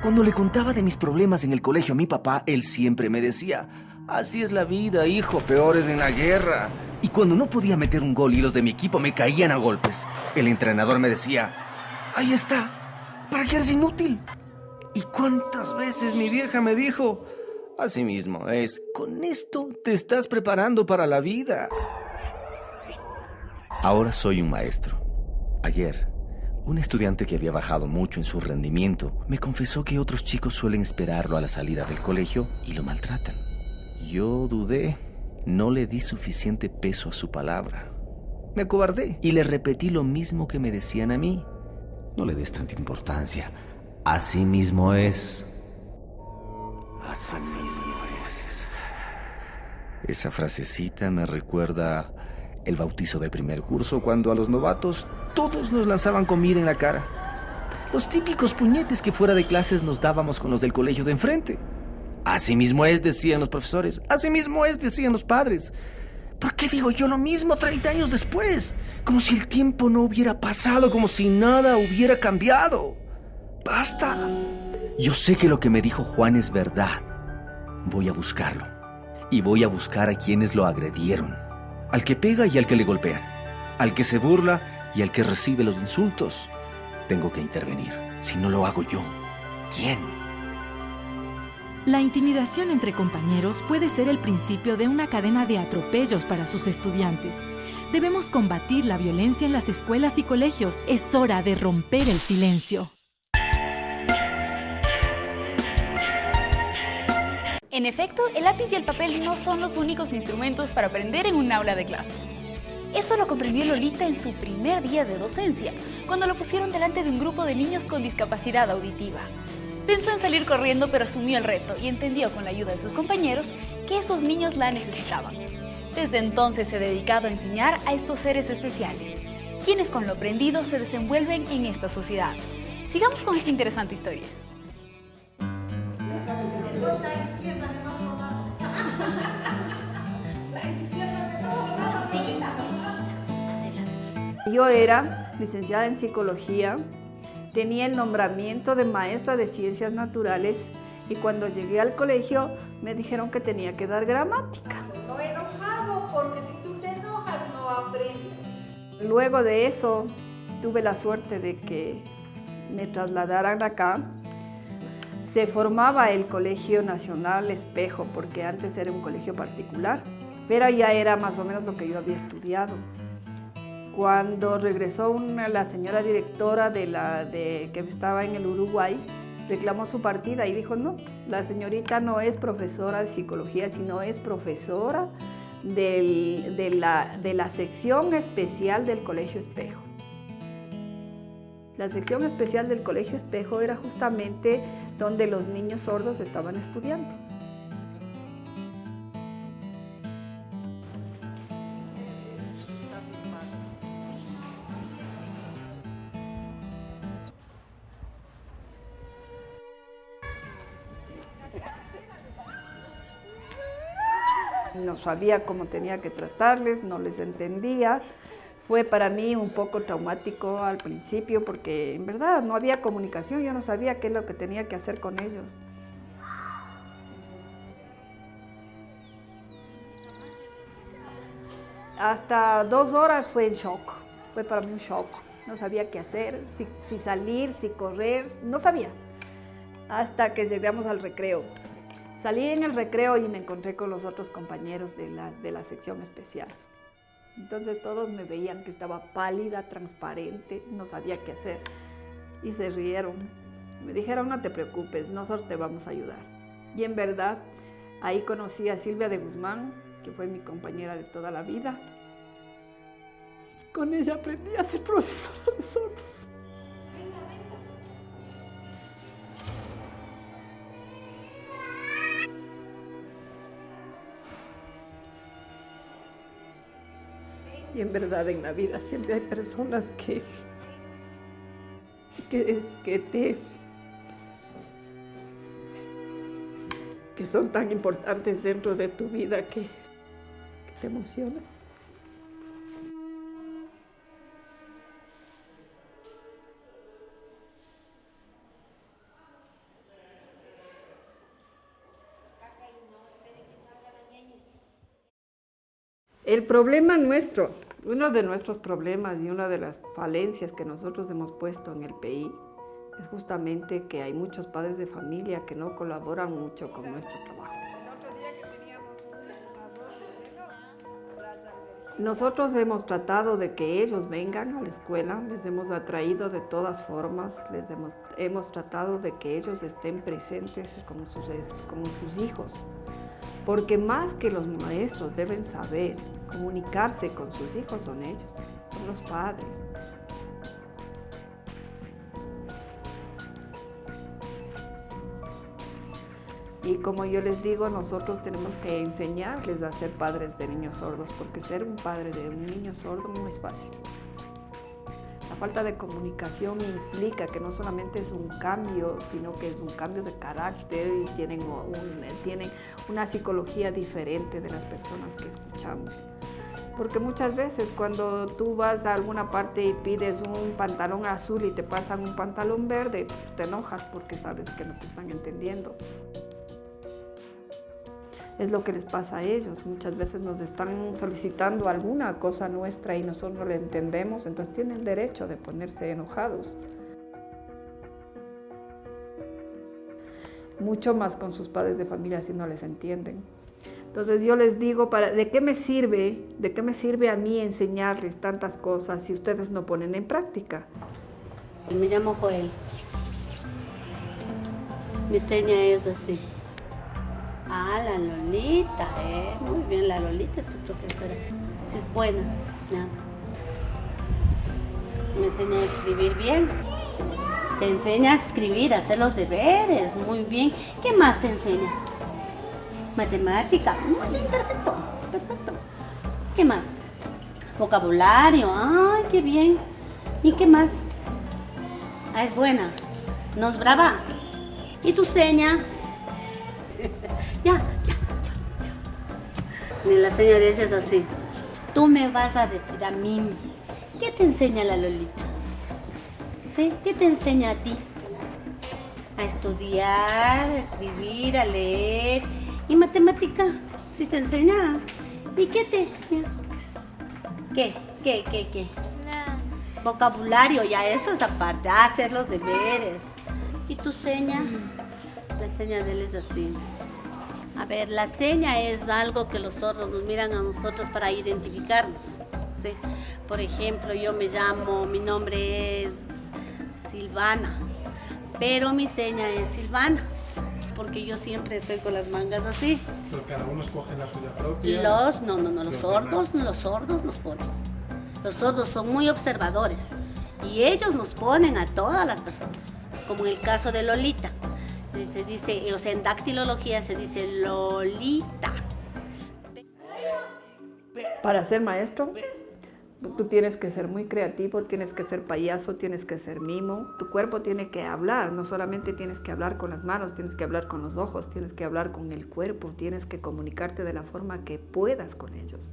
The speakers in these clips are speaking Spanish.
Cuando le contaba de mis problemas en el colegio a mi papá, él siempre me decía: así es la vida, hijo, peor es en la guerra. Y cuando no podía meter un gol y los de mi equipo me caían a golpes, el entrenador me decía: ahí está, ¿para qué eres inútil? ¿Y cuántas veces mi vieja me dijo: así mismo es, con esto te estás preparando para la vida? Ahora soy un maestro. Ayer, un estudiante que había bajado mucho en su rendimiento me confesó que otros chicos suelen esperarlo a la salida del colegio y lo maltratan. Yo dudé, no le di suficiente peso a su palabra. Me acobardé y le repetí lo mismo que me decían a mí: no le des tanta importancia, así mismo es. Así mismo es. Esa frasecita me recuerda el bautizo de primer curso, cuando a los novatos todos nos lanzaban comida en la cara. Los típicos puñetes que fuera de clases nos dábamos con los del colegio de enfrente. Así mismo es, decían los profesores. Así mismo es, decían los padres. ¿Por qué digo yo lo mismo 30 años después? Como si el tiempo no hubiera pasado, como si nada hubiera cambiado. ¡Basta! Yo sé que lo que me dijo Juan es verdad. Voy a buscarlo. Y voy a buscar a quienes lo agredieron. Al que pega y al que le golpean. Al que se burla y al que recibe los insultos. Tengo que intervenir. Si no lo hago yo, ¿quién? La intimidación entre compañeros puede ser el principio de una cadena de atropellos para sus estudiantes. Debemos combatir la violencia en las escuelas y colegios. Es hora de romper el silencio. En efecto, el lápiz y el papel no son los únicos instrumentos para aprender en un aula de clases. Eso lo comprendió Lolita en su primer día de docencia, cuando lo pusieron delante de un grupo de niños con discapacidad auditiva. Pensó en salir corriendo, pero asumió el reto y entendió con la ayuda de sus compañeros que esos niños la necesitaban. Desde entonces se ha dedicado a enseñar a estos seres especiales, quienes con lo aprendido se desenvuelven en esta sociedad. Sigamos con esta interesante historia. Yo era licenciada en psicología, tenía el nombramiento de maestra de ciencias naturales y cuando llegué al colegio me dijeron que tenía que dar gramática. No enojado, porque si tú te enojas no aprendes. Luego de eso tuve la suerte de que me trasladaran acá. Se formaba el Colegio Nacional Espejo, porque antes era un colegio particular, pero ya era más o menos lo que yo había estudiado. Cuando regresó la señora directora que estaba en el Uruguay, reclamó su partida y dijo: no, la señorita no es profesora de psicología, sino es profesora de la sección especial del Colegio Espejo. La sección especial del Colegio Espejo era justamente donde los niños sordos estaban estudiando. No sabía cómo tenía que tratarles, no les entendía. Fue para mí un poco traumático al principio porque en verdad no había comunicación, yo no sabía qué es lo que tenía que hacer con ellos. Hasta 2 horas fue en shock, fue para mí un shock. No sabía qué hacer, si salir, si correr, no sabía. Hasta que llegamos al recreo. Salí en el recreo y me encontré con los otros compañeros de la sección especial. Entonces todos me veían que estaba pálida, transparente, no sabía qué hacer. Y se rieron. Me dijeron: no te preocupes, nosotros te vamos a ayudar. Y en verdad, ahí conocí a Silvia de Guzmán, que fue mi compañera de toda la vida. Con ella aprendí a ser profesora de sordos. Y en verdad en la vida siempre hay personas que son tan importantes dentro de tu vida que te emocionas. El problema nuestro, uno de nuestros problemas y una de las falencias que nosotros hemos puesto en el PI es justamente que hay muchos padres de familia que no colaboran mucho con nuestro trabajo. Nosotros hemos tratado de que ellos vengan a la escuela, les hemos atraído de todas formas, hemos tratado de que ellos estén presentes como sus hijos, porque más que los maestros deben saber comunicarse con sus hijos son ellos, son los padres. Y como yo les digo, nosotros tenemos que enseñarles a ser padres de niños sordos, porque ser un padre de un niño sordo no es fácil. La falta de comunicación implica que no solamente es un cambio, sino que es un cambio de carácter y tienen una psicología diferente de las personas que escuchamos. Porque muchas veces cuando tú vas a alguna parte y pides un pantalón azul y te pasan un pantalón verde, te enojas porque sabes que no te están entendiendo. Es lo que les pasa a ellos. Muchas veces nos están solicitando alguna cosa nuestra y nosotros no le entendemos, entonces tienen el derecho de ponerse enojados. Mucho más con sus padres de familia si no les entienden. Entonces yo les digo, ¿de qué me sirve a mí enseñarles tantas cosas si ustedes no ponen en práctica? Me llamo Joel. Mi seña es así. Ah, la Lolita, muy bien, la Lolita es tu profesora. Sí, es buena, ¿no? Me enseña a escribir bien. Te enseña a escribir, a hacer los deberes, muy bien. ¿Qué más te enseña? Matemática, muy bien, perfecto, perfecto. ¿Qué más? Vocabulario, ay, qué bien. ¿Y qué más? Ah, es buena, no es brava. ¿Y tu seña? Ya. La señora es así. Tú me vas a decir a mí, ¿qué te enseña la Lolita? ¿Sí? ¿Qué te enseña a ti? A estudiar, a escribir, a leer. ¿Y matemática? ¿Sí te enseña? ¿Y qué te? ¿Qué? Nada. Vocabulario, ya eso es aparte. Hacer los deberes. ¿Y tu seña? La seña de él es así. A ver, la seña es algo que los sordos nos miran a nosotros para identificarnos, ¿sí? Por ejemplo, mi nombre es Silvana, pero mi seña es Silvana, porque yo siempre estoy con las mangas así. Pero cada uno escoge la suya propia. Los sordos nos ponen. Los sordos son muy observadores y ellos nos ponen a todas las personas, como en el caso de Lolita. Se dice, o sea, en dactilología se dice Lolita. Para ser maestro, tú tienes que ser muy creativo, tienes que ser payaso, tienes que ser mimo. Tu cuerpo tiene que hablar, no solamente tienes que hablar con las manos, tienes que hablar con los ojos, tienes que hablar con el cuerpo, tienes que comunicarte de la forma que puedas con ellos.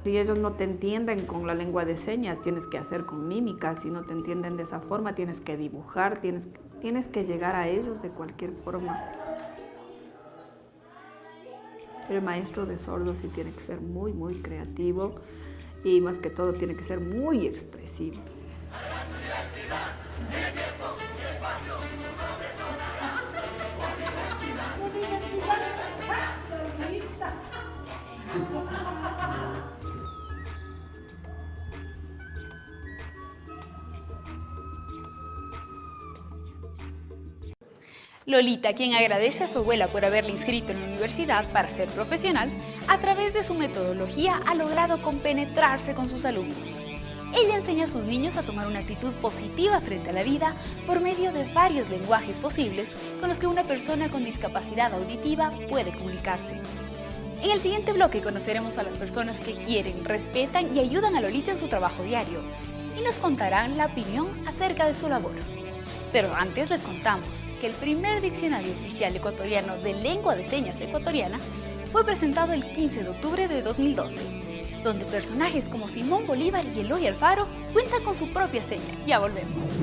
Si ellos no te entienden con la lengua de señas, tienes que hacer con mímica. Si no te entienden de esa forma, tienes que dibujar, tienes que llegar a ellos de cualquier forma. El maestro de sordos sí tiene que ser muy, muy creativo y más que todo tiene que ser muy expresivo. Lolita, quien agradece a su abuela por haberle inscrito en la universidad para ser profesional, a través de su metodología ha logrado compenetrarse con sus alumnos. Ella enseña a sus niños a tomar una actitud positiva frente a la vida por medio de varios lenguajes posibles con los que una persona con discapacidad auditiva puede comunicarse. En el siguiente bloque conoceremos a las personas que quieren, respetan y ayudan a Lolita en su trabajo diario y nos contarán la opinión acerca de su labor. Pero antes les contamos que el primer diccionario oficial ecuatoriano de lengua de señas ecuatoriana fue presentado el 15 de octubre de 2012, donde personajes como Simón Bolívar y Eloy Alfaro cuentan con su propia seña. Ya volvemos.